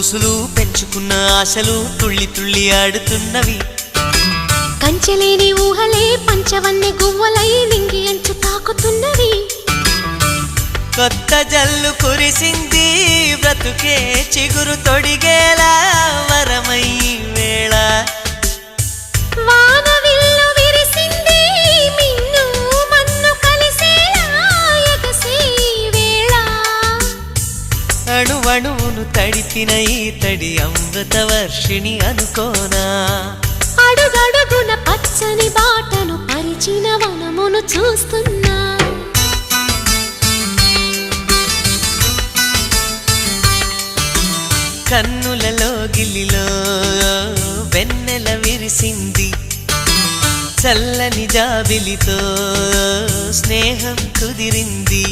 ఊసులు పెంచుకున్న ఆశలు తుళ్ళి తుళ్ళి ఆడుతున్నవి. కంచెలేని ఊహలే పంచవన్నె గువ్వలై నింగి అంచు తాకుతున్నవి. కొత్త జల్లు కురిసింది బ్రతుకే చిగురు తొడిగేలా వరమై వేళ. వానవిల్లు విరిసింది మిన్ను మన్ను కలిసేలా ఎగసే వేళ. అణువణువును తడిపిన ఈ తడి అమృత వర్షిణి అనుకోనా. అడుగడుగున పచ్చని బాటను పరిచిన వనమును చూస్తున్నా. కన్నులలో గిల్లిలో వెన్నెల విరిసింది. చల్లని జాబిలితో స్నేహం కుదిరింది.